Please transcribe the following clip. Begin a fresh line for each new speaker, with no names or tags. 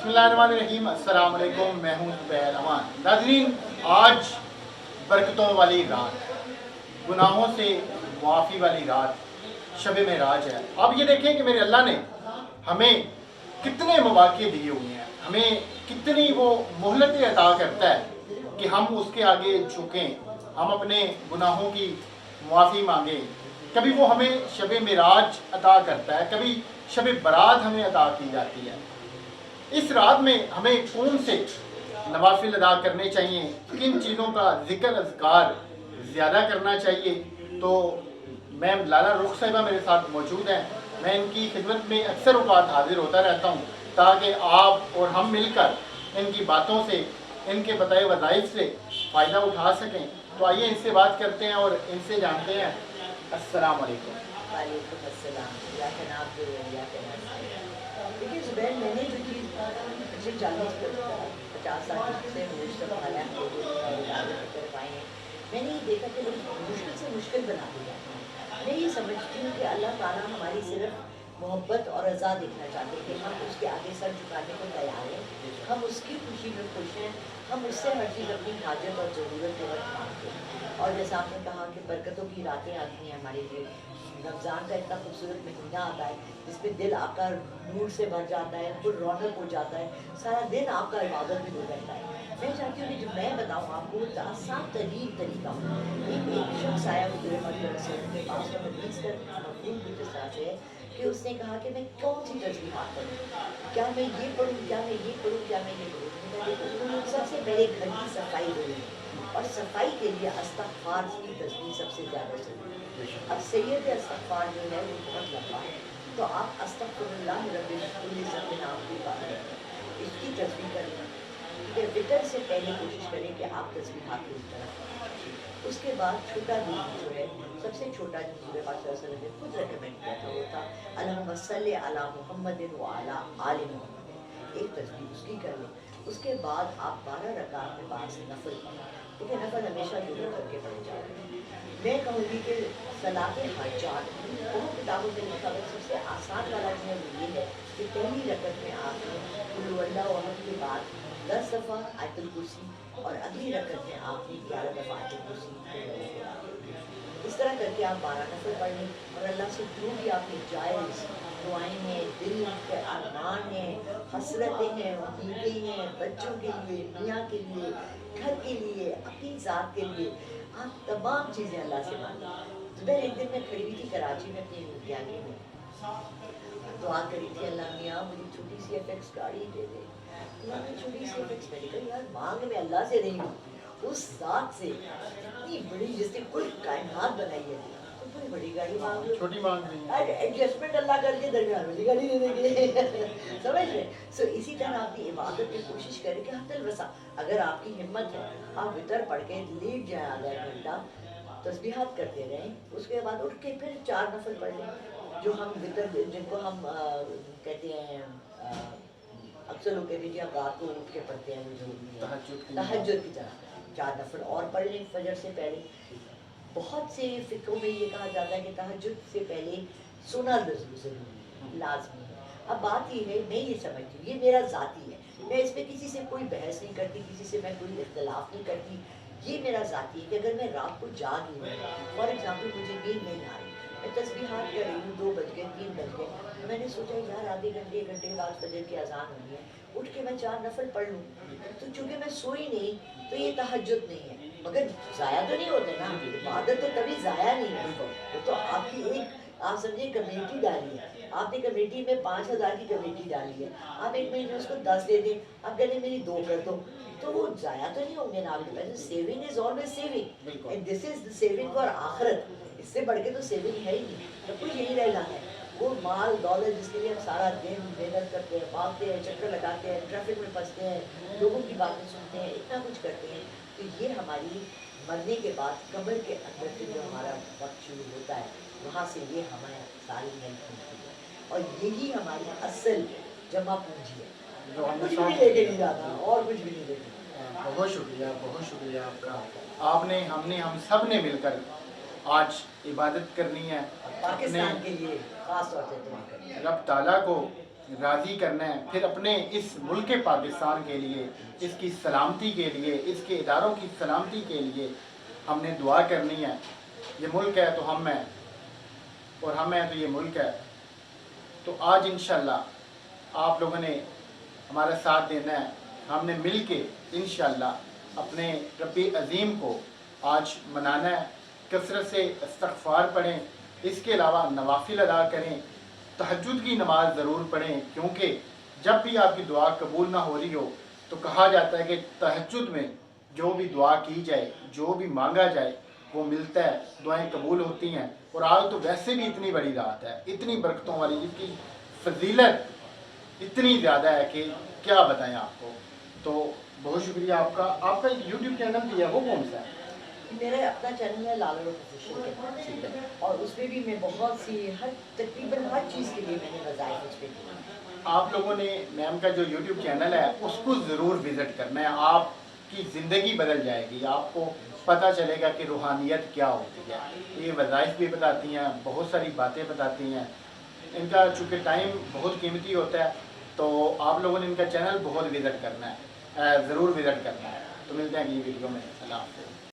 बिस्मिल्लाहिर्रहमानिर्रहीम। अस्सलाम वालेकुम। मैं हूँ ज़ुबैर अमान। नाज़रीन, आज बरकतों वाली रात, गुनाहों से मुआफ़ी वाली रात, शब मेराज है। अब ये देखें कि मेरे अल्लाह ने हमें कितने मौक़े दिए हुए हैं, हमें कितनी वो मोहलतें अता करता है कि हम उसके आगे झुकें, हम अपने गुनाहों की मुआफ़ी मांगें। कभी वो हमें शब मेराज अता करता है, कभी शब बरात हमें अता की जाती है। इस रात में हमें कौन से नवाफिल अदा करने चाहिए, किन चीज़ों का ज़िक्र अज़कार ज़्यादा करना चाहिए, तो मैम लाला रुख साहिबा मेरे साथ मौजूद हैं। मैं इनकी खिदमत में अक्सर औक़ात हाज़िर होता रहता हूँ ताकि आप और हम मिलकर इनकी बातों से, इनके बताए वज़ाइफ से फ़ायदा उठा सकें। तो आइए इनसे बात करते हैं और इनसे जानते हैं। अस्सलाम वालेकुम।
वालेकुम अस्सलाम। या जनाब या देखिए ज़ुबैर, मैंने जो चीज़ पिछले 50 साल से मुश्तफ़ाया कर पाए हैं, मैंने ये देखा कि बड़ी मुश्किल से मुश्किल बना दिया। मैं ये समझती हूँ कि अल्लाह ताला हमारी सिर्फ मोहब्बत और रज़ा देखना चाहते हैं, हम उसके आगे सर झुकाने को तैयार हैं, हम उसकी खुशी में खुश हैं, हम उससे हर चीज़ अपनी हाजत और ज़रूरत के वक्त मांगते हैं। और जैसा आपने कहा कि बरकतों की रातें आती हैं हमारे लिए, रमज़ान का इतना खूबसूरत महीना आता है जिसमें दिल आपका नूर से भर जाता है, खुद रौनक हो जाता है, सारा दिन आपका इबादत में गुजर जाता है। मैं चाहती हूँ कि जो मैं बताऊँ आपको वो आसान तरीन तरीका हो। एक शख्स आया हुजूर पाक के पास और हदीस का मफ़हूम कुछ इस तरह से है कि उसने कहा कि मैं कौन सी तस्बीहात पढ़ूँ, क्या मैं ये पढ़ूँ, क्या मैं ये पढ़ूँ, क्या मैं ये पढ़ूँ। सबसे पहले घर की सफाई ज़रूरी है और सफाई के लिए इस्तग़फ़ार की तस्बीह सबसे ज़्यादा ज़रूरी है। अब सैयद इस्तग़फ़ार जो है वो बहुत लंबा है, तो आप अस्तग़फ़िरुल्लाह रब्बिल कुल्ली ज़ंबिन आपकी बात है, इसकी तस्बीह करें। ठीक है, वितर से पहले कोशिश करें कि आप तस्बीहात की तरफ। उसके बाद छोटा दूध जो है, सबसे छोटा जो हज़रत पाक सल्लल्लाहु अलैहि वसल्लम ने खुद रेकमेंड किया था वो था अल्लाहुम्मा सल्लि अला मुहम्मदिन व अला आलि मुहम्मद। एक तस्बीह उसकी कर लें। उसके बाद आप 12 रकात में 12 से नफल पढ़ें। ठीक है, नफल हमेशा शुरू करके पढ़े जाए। मैं कहूँगी कि सलात हाजात दोनों किताबों में लिखा हुआ सबसे आसान वाला जो है वो ये है कि पहली रकत में आपने कुल हु अल्लाहु अहद के बाद 10 दफ़ा आयतुल कुर्सी और अगली रकत में आपने 11 दफ़ा आयतुल कुर्सी। इस तरह करके आप 12 नफल पढ़ लें और अल्लाह से जो भी आपकी जायज़ दुआएं हैं, दिल के अरमान हैं, हसरतें हैं, उम्मीदें हैं, बच्चों के लिए, मियाँ के लिए, घर के लिए, अपनी ज़ात के लिए, आप तमाम चीज़ें अल्लाह से मांगें। सुबह एक दिन मैं खड़ी हुई थी कराची में अपनी मुद्यानी में, दुआ करी थी अल्लाह मियाँ मुझे छोटी सी FX गाड़ी दे दे। अल्लाह ने छोटी सी FX मैंने कहा यार मांग मैं अल्लाह से नहीं हूँ, उस ज़ात से इतनी बड़ी जिसने कुल कायनात बनाई है, तो कोई बड़ी गाड़ी मांग लो,
छोटी मांग रही है।
एडजस्टमेंट अल्लाह करके दरमियान वाली गाड़ी दे देंगे। समझ रहे? सो इसी तरह अपनी इबादत में कोशिश करें कि हद वसा अगर आपकी हिम्मत है आप वितर पढ़ के लेट जाए आधा घंटा, तस्बीहात करते रहें, उसके बाद उठ के फिर 4 नफल पढ़ लें जो हम वितर जिनको हम कहते हैं अक्सर लोग कहते हैं कि आप रात को उठ के पढ़ते हैं जो तहज्जुद की तरह 4 नफल और पढ़ लें फजर से पहले। बहुत से फ़िक़्हों में ये कहा जाता है कि तहज्जुद से पहले सोना ज़रूरी लाज़मी है। अब बात ये है, मैं ये समझती हूँ, ये मेरा ज़ाती है, मैं इसमें किसी से कोई बहस नहीं करती, किसी से मैं कोई इख्तिलाफ़ नहीं करती। ये मेरा ज़ाती है कि अगर मैं रात को जाग रही हूँ, फॉर एग्ज़ाम्पल मुझे नींद नहीं आ रही, मैं तस्बीहात कर रही हूँ, 2 बज गए 3 बज गए, तो मैंने सोचा यार आधे घंटे 1 घंटे के बाद फजर की अज़ान होनी है, उठ के मैं 4 नफल पढ़ लूँ। तो चूँकि मैं सोई नहीं तो ये तहज्जुद नहीं है, मगर ज़ाया तो नहीं होते ना, इबादत तो कभी ज़ाया नहीं है। वो तो आपकी एक आप समझिए कमेटी डाली है, आपने कमेटी में 5000 की कमेटी डाली है, आप एक महीने उसको 10 दे दें, आप कहते मेरी 2 कर दो, तो वो ज़ाया तो नहीं होंगे ना आपके पैसे। Saving is always saving and this is the saving for आखिरत। इससे बढ़ के तो सेविंग है ही नहीं, सब कुछ यही रहना है। वो माल दौलत जिसके लिए हम सारा दिन मेहनत करते हैं, भागते हैं, चक्कर लगाते हैं, ट्रैफिक में फंसते हैं, लोगों की बातें सुनते हैं, इतना कुछ करते हैं, तो ये हमारी मरने के बाद कब्र के अंदर से जो हमारा वक्त शुरू होता है, वहाँ से ये हमारी सारी हेल्प मिलती है और यही हमारी असल जमा पूंजी है। कुछ भी नहीं लेके नहीं जाता और कुछ भी नहीं लेके।
बहुत शुक्रिया आपका। आपने हमने हम सब ने मिलकर आज इबादत करनी है,
पाकिस्तान के लिए खास तौर से दुआ करें।
रब ताला को راضی کرنا ہے، پھر اپنے اس ملک پاکستان کے لیے، اس کی سلامتی کے لیے، اس کے اداروں کی سلامتی کے لیے ہم نے دعا کرنی ہے۔ یہ ملک ہے تو ہم ہیں، اور ہم ہیں تو یہ ملک ہے۔ تو آج انشاءاللہ آپ لوگوں نے ہمارا ساتھ دینا ہے، ہم نے مل کے انشاءاللہ اپنے رب عظیم کو آج منانا ہے۔ کثرت سے استغفار پڑھیں، اس کے علاوہ نوافل ادا کریں، تہجد کی نماز ضرور پڑھیں، کیونکہ جب بھی آپ کی دعا قبول نہ ہو رہی ہو تو کہا جاتا ہے کہ تہجد میں جو بھی دعا کی جائے، جو بھی مانگا جائے وہ ملتا ہے، دعائیں قبول ہوتی ہیں۔ اور آج تو ویسے بھی اتنی بڑی رات ہے، اتنی برکتوں والی، جس کی فضیلت اتنی زیادہ ہے کہ کیا بتائیں آپ کو۔ تو بہت شکریہ آپ کا۔ آپ کا یوٹیوب چینل بھی ہے، وہ کون سا ہے؟
میرا اپنا چینل ہے لالو پوزیشن کے، اور اس میں بھی میں بہت سی تقریباً ہر چیز کے لیے میں نے وظائف اس پہ دی۔
آپ لوگوں نے میم کا جو یوٹیوب چینل ہے اس کو ضرور وزٹ کرنا ہے، آپ کی زندگی بدل جائے گی، آپ کو پتہ چلے گا کہ روحانیت کیا ہوتی ہے۔ یہ وظائف بھی بتاتی ہیں، بہت ساری باتیں بتاتی ہیں۔ ان کا چونکہ ٹائم بہت قیمتی ہوتا ہے، تو آپ لوگوں نے ان کا چینل بہت وزٹ کرنا ہے، ضرور وزٹ کرنا ہے۔ تو ملتے ہیں اگلی ویڈیو میں، اللہ حافظ۔